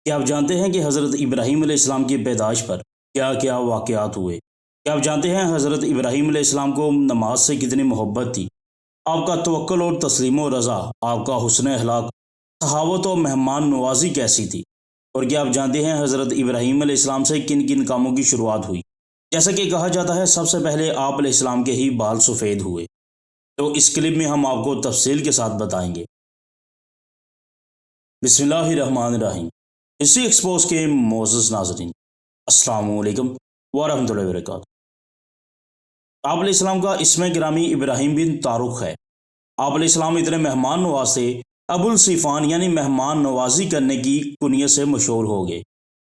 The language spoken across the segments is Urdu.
کیا آپ جانتے ہیں کہ حضرت ابراہیم علیہ السلام کی پیدائش پر کیا کیا واقعات ہوئے؟ کیا آپ جانتے ہیں حضرت ابراہیم علیہ السلام کو نماز سے کتنی محبت تھی؟ آپ کا توکل اور تسلیم و رضا، آپ کا حسن اخلاق، صحاوت و مہمان نوازی کیسی تھی؟ اور کیا آپ جانتے ہیں حضرت ابراہیم علیہ السلام سے کن کن کاموں کی شروعات ہوئی؟ جیسا کہ کہا جاتا ہے سب سے پہلے آپ علیہ السلام کے ہی بال سفید ہوئے۔ تو اس کلپ میں ہم آپ کو تفصیل کے ساتھ بتائیں گے۔ بسم اللہ الرحمن الرحیم۔ ہسٹری ایکسپوز کے معزز ناظرین، السلام علیکم ورحمۃ اللہ وبرکاتہ۔ آپ علیہ السلام کا اسم گرامی ابراہیم بن طارق ہے۔ آپ علیہ السلام اتنے مہمان نواز تھے، ابو الصفان یعنی مہمان نوازی کرنے کی کنیت سے مشہور ہو گئے۔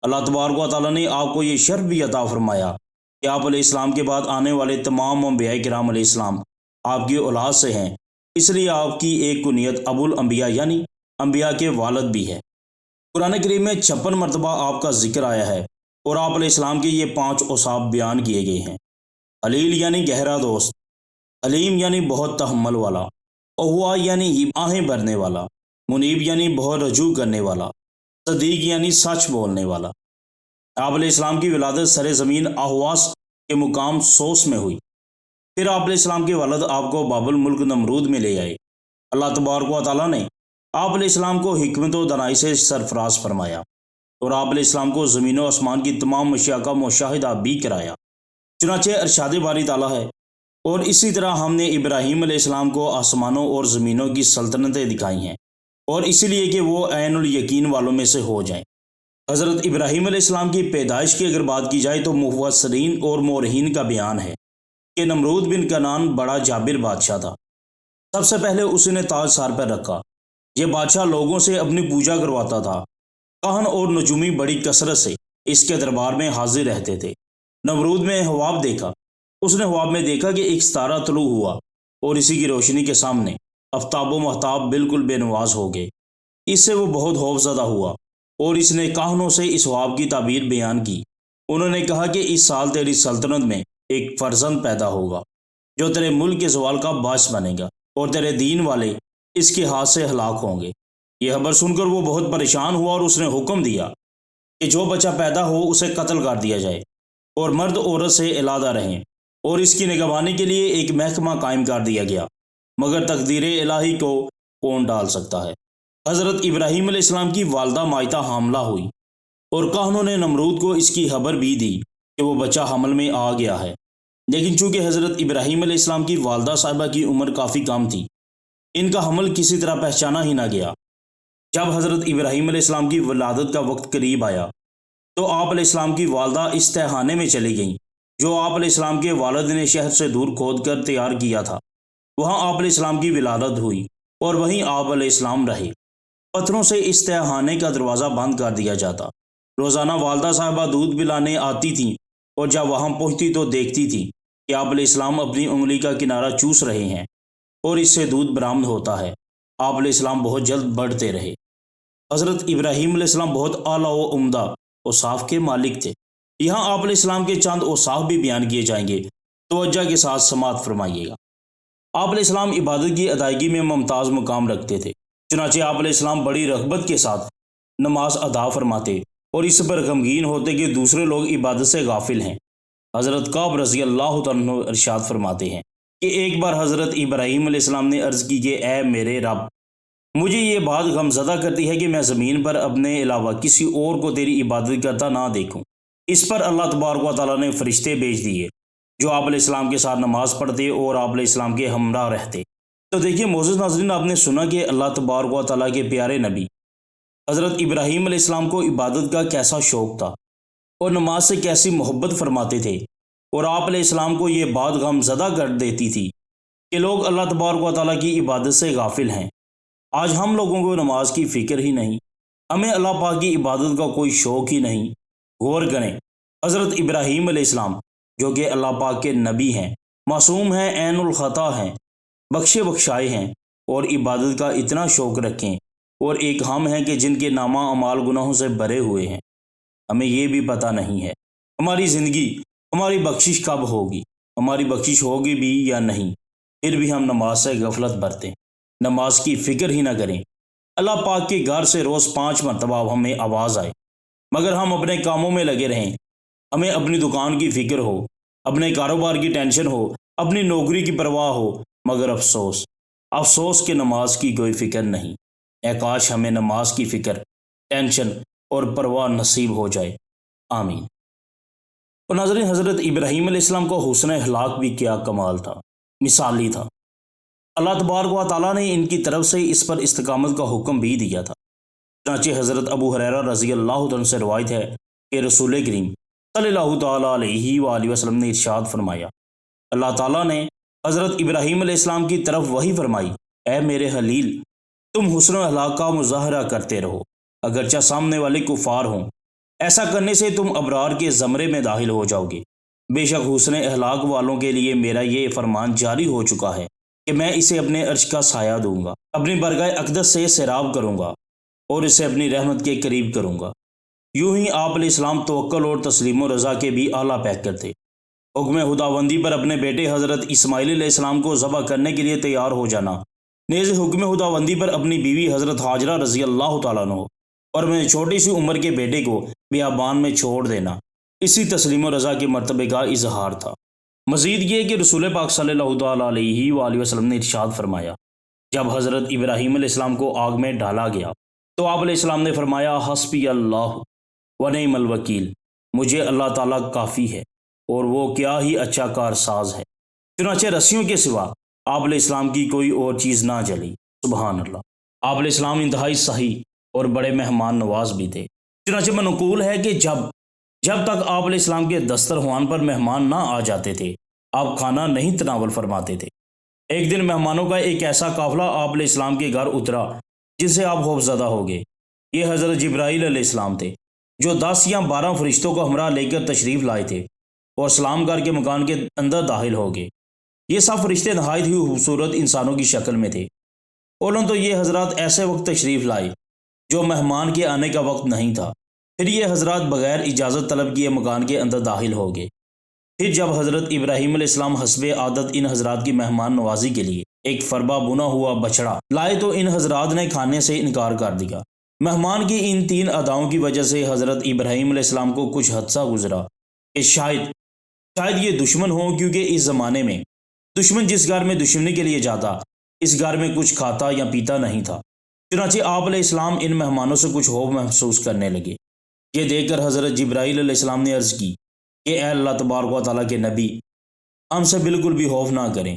اللہ تبارک و تعالیٰ نے آپ کو یہ شرف بھی عطا فرمایا کہ آپ علیہ السلام کے بعد آنے والے تمام انبیاء کرام علیہ السلام آپ کی اولاد سے ہیں، اس لیے آپ کی ایک کنیت ابو الانبیاء یعنی انبیاء کے والد بھی ہے۔ قرآن کریم میں 56 مرتبہ آپ کا ذکر آیا ہے اور آپ علیہ السلام کے یہ 5 اوصاف بیان کیے گئے ہیں۔ خلیل یعنی گہرا دوست، حلیم یعنی بہت تحمل والا، اووا یعنی آہیں بھرنے والا، منیب یعنی بہت رجوع کرنے والا، صدیق یعنی سچ بولنے والا۔ آپ علیہ السلام کی ولادت سر زمین احواس کے مقام سوس میں ہوئی۔ پھر آپ علیہ السلام کے والد آپ کو باب الملک نمرود میں لے آئے۔ اللہ تبارک و تعالیٰ نے آپ علیہ السلام کو حکمت و دانائی سے سرفراز فرمایا اور آپ علیہ السلام کو زمین و آسمان کی تمام اشیاء کا مشاہدہ بھی کرایا، چنانچہ ارشاد باری تعالیٰ ہے، اور اسی طرح ہم نے ابراہیم علیہ السلام کو آسمانوں اور زمینوں کی سلطنتیں دکھائی ہیں، اور اسی لیے کہ وہ عین الیقین والوں میں سے ہو جائیں۔ حضرت ابراہیم علیہ السلام کی پیدائش کی اگر بات کی جائے تو مفسرین اور مورخین کا بیان ہے کہ نمرود بن کنعان بڑا جابر بادشاہ تھا۔ سب سے پہلے اس نے تاج سر پر رکھا۔ یہ بادشاہ لوگوں سے اپنی پوجا کرواتا تھا۔ کاہن اور نجومی بڑی کثرت سے اس کے دربار میں حاضر رہتے تھے۔ نمرود میں خواب دیکھا۔ اس نے خواب میں دیکھا کہ ایک ستارہ طلوع ہوا اور اسی کی روشنی کے سامنے آفتاب و مہتاب بالکل بے نواز ہو گئے۔ اس سے وہ بہت خوف زدہ ہوا اور اس نے کاہنوں سے اس خواب کی تعبیر بیان کی۔ انہوں نے کہا کہ اس سال تیری سلطنت میں ایک فرزند پیدا ہوگا جو تیرے ملک کے زوال کا باعث بنے گا اور تیرے دین والے اس کے ہاتھ سے ہلاک ہوں گے۔ یہ خبر سن کر وہ بہت پریشان ہوا اور اس نے حکم دیا کہ جو بچہ پیدا ہو اسے قتل کر دیا جائے اور مرد عورت سے علیحدہ رہیں، اور اس کی نگہبانی کے لیے ایک محکمہ قائم کر دیا گیا، مگر تقدیر الہی کو کون ڈال سکتا ہے۔ حضرت ابراہیم علیہ السلام کی والدہ مائتہ حاملہ ہوئی اور کاہنوں نے نمرود کو اس کی خبر بھی دی کہ وہ بچہ حمل میں آ گیا ہے، لیکن چونکہ حضرت ابراہیم علیہ السلام کی والدہ صاحبہ کی عمر کافی کم تھی، ان کا حمل کسی طرح پہچانا ہی نہ گیا۔ جب حضرت ابراہیم علیہ السلام کی ولادت کا وقت قریب آیا تو آپ علیہ السلام کی والدہ اس تہخانے میں چلی گئیں جو آپ علیہ السلام کے والد نے شہر سے دور کھود کر تیار کیا تھا۔ وہاں آپ علیہ السلام کی ولادت ہوئی اور وہیں آپ علیہ السلام رہے۔ پتھروں سے اس تہخانے کا دروازہ بند کر دیا جاتا۔ روزانہ والدہ صاحبہ دودھ پلانے آتی تھیں اور جب وہاں پہنچتی تو دیکھتی تھی کہ آپ علیہ السلام اپنی انگلی کا کنارہ چوس رہے ہیں اور اس سے دودھ برآمد ہوتا ہے۔ آپ علیہ السلام بہت جلد بڑھتے رہے۔ حضرت ابراہیم علیہ السلام بہت اعلیٰ و عمدہ اوصاف کے مالک تھے۔ یہاں آپ علیہ السلام کے چند اوصاف بھی بیان کیے جائیں گے، توجہ کے ساتھ سماعت فرمائیے گا۔ آپ علیہ السلام عبادت کی ادائیگی میں ممتاز مقام رکھتے تھے، چنانچہ آپ علیہ السلام بڑی رغبت کے ساتھ نماز ادا فرماتے اور اس پر غمگین ہوتے کہ دوسرے لوگ عبادت سے غافل ہیں۔ حضرت کعب رضی اللہ تعالیٰ عنہ ارشاد فرماتے ہیں کہ ایک بار حضرت ابراہیم علیہ السلام نے عرض کی کہ اے میرے رب، مجھے یہ بات غمزدہ کرتی ہے کہ میں زمین پر اپنے علاوہ کسی اور کو تیری عبادت کرتا نہ دیکھوں۔ اس پر اللہ تبارک و تعالیٰ نے فرشتے بھیج دیے جو آپ علیہ السلام کے ساتھ نماز پڑھتے اور آپ علیہ السلام کے ہمراہ رہتے۔ تو دیکھیے معزز ناظرین، آپ نے سنا کہ اللہ تبارک و تعالیٰ کے پیارے نبی حضرت ابراہیم علیہ السلام کو عبادت کا کیسا شوق تھا اور نماز سے کیسی محبت فرماتے تھے، اور آپ علیہ السلام کو یہ بات غمزدہ کر دیتی تھی کہ لوگ اللہ تبارک و تعالیٰ کی عبادت سے غافل ہیں۔ آج ہم لوگوں کو نماز کی فکر ہی نہیں، ہمیں اللہ پاک کی عبادت کا کوئی شوق ہی نہیں۔ غور کریں، حضرت ابراہیم علیہ السلام جو کہ اللہ پاک کے نبی ہیں، معصوم ہیں، عین الخطا ہیں، بخشے بخشائے ہیں، اور عبادت کا اتنا شوق رکھیں، اور ایک ہم ہیں کہ جن کے نامہ اعمال گناہوں سے بھرے ہوئے ہیں۔ ہمیں یہ بھی پتہ نہیں ہے ہماری زندگی، ہماری بخشش کب ہوگی، ہماری بخشش ہوگی بھی یا نہیں، پھر بھی ہم نماز سے غفلت برتیں، نماز کی فکر ہی نہ کریں۔ اللہ پاک کے گھر سے روز 5 مرتبہ ہمیں آواز آئے مگر ہم اپنے کاموں میں لگے رہیں، ہمیں اپنی دکان کی فکر ہو، اپنے کاروبار کی ٹینشن ہو، اپنی نوکری کی پرواہ ہو، مگر افسوس کہ نماز کی کوئی فکر نہیں۔ اے کاش ہمیں نماز کی فکر، ٹینشن اور پرواہ نصیب ہو جائے، آمین۔ اور ناظرین، حضرت ابراہیم علیہ السلام کو حسن اخلاق بھی کیا کمال تھا، مثالی تھا۔ اللہ تبارک و تعالیٰ نے ان کی طرف سے اس پر استقامت کا حکم بھی دیا تھا۔ چنانچہ حضرت ابو ہریرہ رضی اللہ عنہ سے روایت ہے کہ رسول کریم صلی اللہ تعالیٰ علیہ وآلہ وسلم نے ارشاد فرمایا، اللہ تعالیٰ نے حضرت ابراہیم علیہ السلام کی طرف وحی فرمائی، اے میرے خلیل، تم حسن و اخلاق کا مظاہرہ کرتے رہو، اگرچہ سامنے والے کفار ہوں۔ ایسا کرنے سے تم ابرار کے زمرے میں داخل ہو جاؤ گے۔ بے شک حسن اخلاق والوں کے لیے میرا یہ فرمان جاری ہو چکا ہے کہ میں اسے اپنے عرش کا سایہ دوں گا، اپنی برگاہ اقدس سے سیراب کروں گا اور اسے اپنی رحمت کے قریب کروں گا۔ یوں ہی آپ علیہ السلام توکل اور تسلیم و رضا کے بھی اعلیٰ پیکر تھے۔ حکم خداوندی پر اپنے بیٹے حضرت اسماعیل علیہ السلام کو ذبح کرنے کے لیے تیار ہو جانا، نیز حکم خداوندی پر اپنی بیوی حضرت ہاجرہ رضی اللہ تعالیٰ عنہ اور میں چھوٹی سی عمر کے بیٹے کو بیابان میں چھوڑ دینا، اسی تسلیم و رضا کے مرتبے کا اظہار تھا۔ مزید یہ کہ رسول پاک صلی اللہ تعالیٰ علیہ وآلہ وسلم نے ارشاد فرمایا، جب حضرت ابراہیم علیہ السلام کو آگ میں ڈالا گیا تو آپ علیہ السلام نے فرمایا، حسبی اللہ و نعم الوکیل، مجھے اللہ تعالیٰ کافی ہے اور وہ کیا ہی اچھا کار ساز ہے۔ چنانچہ رسیوں کے سوا آپ علیہ السلام کی کوئی اور چیز نہ جلی، سبحان اللہ۔ آپ علیہ السلام انتہائی صحیح اور بڑے مہمان نواز بھی تھے۔ چنانچہ منقول ہے کہ جب تک آپ علیہ السلام کے دسترخوان پر مہمان نہ آ جاتے تھے، آپ کھانا نہیں تناول فرماتے تھے۔ ایک دن مہمانوں کا ایک ایسا قافلہ آپ علیہ السلام کے گھر اترا جن سے آپ خوفزدہ ہو گئے۔ یہ حضرت جبرائیل علیہ السلام تھے، جو 10 یا 12 فرشتوں کو ہمراہ لے کر تشریف لائے تھے اور سلام کر کے مکان کے اندر داخل ہو گئے۔ یہ سب فرشتے نہایت ہی خوبصورت انسانوں کی شکل میں تھے۔ اولن تو یہ حضرات ایسے وقت تشریف لائے جو مہمان کے آنے کا وقت نہیں تھا، پھر یہ حضرات بغیر اجازت طلب کیے مکان کے اندر داخل ہو گئے۔ پھر جب حضرت ابراہیم علیہ السلام حسب عادت ان حضرات کی مہمان نوازی کے لیے ایک فربا بنا ہوا بچڑا لائے تو ان حضرات نے کھانے سے انکار کر دیا۔ مہمان کی ان 3 اداؤں کی وجہ سے حضرت ابراہیم علیہ السلام کو کچھ حادثہ گزرا کہ شاید یہ دشمن ہوں، کیونکہ اس زمانے میں دشمن جس گھر میں دشمنی کے لیے جاتا، اس گھر میں کچھ کھاتا یا پیتا نہیں تھا۔ چنانچہ آپ علیہ السلام ان مہمانوں سے کچھ خوف محسوس کرنے لگے۔ یہ دیکھ کر حضرت جبرائیل علیہ السلام نے عرض کی کہ اے اللہ تبارک و تعالیٰ کے نبی، ہم سے بالکل بھی خوف نہ کریں،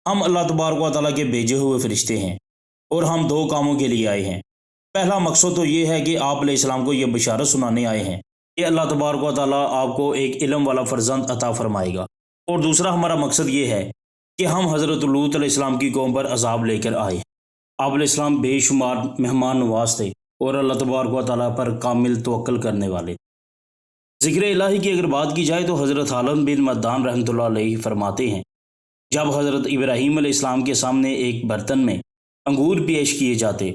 ہم اللہ تبارک و تعالیٰ کے بھیجے ہوئے فرشتے ہیں اور ہم 2 کاموں کے لیے آئے ہیں۔ پہلا مقصد تو یہ ہے کہ آپ علیہ السلام کو یہ بشارت سنانے آئے ہیں کہ اللہ تبارک و تعالیٰ آپ کو ایک علم والا فرزند عطا فرمائے گا، اور دوسرا ہمارا مقصد یہ ہے کہ ہم حضرت لوط علیہ السلام کی قوم پر عذاب لے کر آئے ہیں۔ آپ علیہ السلام بے شمار مہمان نواز تھے اور اللہ تبارک و تعالیٰ پر کامل توکل کرنے والے تھے۔ ذکر الہی کی اگر بات کی جائے تو حضرت حالم بن مدان رحمۃ اللہ علیہ فرماتے ہیں، جب حضرت ابراہیم علیہ السلام کے سامنے ایک برتن میں انگور پیش کیے جاتے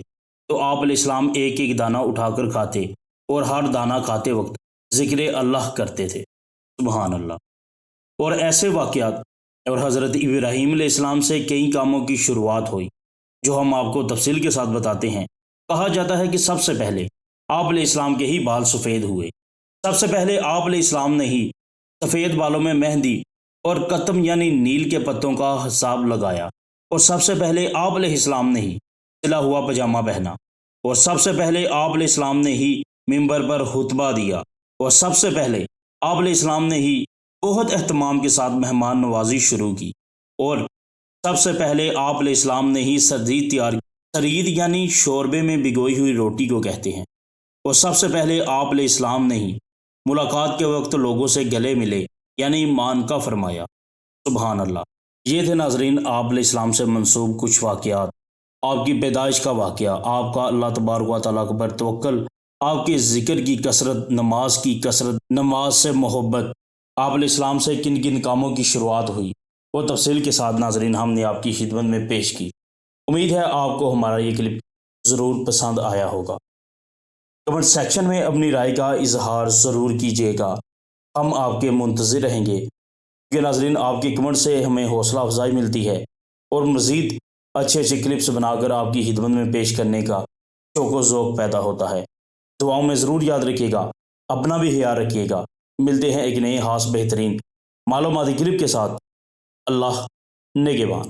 تو آپ علیہ السلام ایک ایک دانہ اٹھا کر کھاتے اور ہر دانہ کھاتے وقت ذکر اللہ کرتے تھے، سبحان اللہ۔ اور ایسے واقعات اور حضرت ابراہیم علیہ السلام سے کئی کاموں کی شروعات ہوئی جو ہم آپ کو تفصیل کے ساتھ بتاتے ہیں۔ کہا جاتا ہے کہ سب سے پہلے آپ علیہ السلام کے ہی بال سفید ہوئے۔ سب سے پہلے آپ علیہ السلام نے ہی سفید بالوں میں مہندی اور قطم یعنی نیل کے پتوں کا حساب لگایا، اور سب سے پہلے آپ علیہ السلام نے ہی سلا ہوا پاجامہ پہنا، اور سب سے پہلے آپ علیہ السلام نے ہی منبر پر خطبہ دیا، اور سب سے پہلے آپ علیہ السلام نے ہی بہت اہتمام کے ساتھ مہمان نوازی شروع کی، اور سب سے پہلے آپ علیہ السلام نے ہی سردید تیار کی۔ سرید یعنی شوربے میں بھگوئی ہوئی روٹی کو کہتے ہیں، اور سب سے پہلے آپ علیہ السلام نے ہی ملاقات کے وقت لوگوں سے گلے ملے یعنی معانقہ فرمایا، سبحان اللہ۔ یہ تھے ناظرین آپ علیہ السلام سے منسوب کچھ واقعات، آپ کی پیدائش کا واقعہ، آپ کا اللہ تبارک و تعالیٰ پر توکل، آپ کے ذکر کی کثرت، نماز کی کثرت، نماز سے محبت، آپ علیہ السلام سے کن کن کاموں کی شروعات ہوئی، وہ تفصیل کے ساتھ ناظرین ہم نے آپ کی خدمت میں پیش کی۔ امید ہے آپ کو ہمارا یہ کلپ ضرور پسند آیا ہوگا۔ کمنٹ سیکشن میں اپنی رائے کا اظہار ضرور کیجیے گا، ہم آپ کے منتظر رہیں گے، کیونکہ ناظرین آپ کی کمنٹ سے ہمیں حوصلہ افزائی ملتی ہے اور مزید اچھے اچھے کلپس بنا کر آپ کی خدمت میں پیش کرنے کا شوق و ذوق پیدا ہوتا ہے۔ دعاؤں میں ضرور یاد رکھیے گا۔ اپنا بھی خیال رکھیے گا۔ ملتے ہیں ایک نئے خاص بہترین معلوماتی کلپ کے ساتھ۔ اللہ نگہبان۔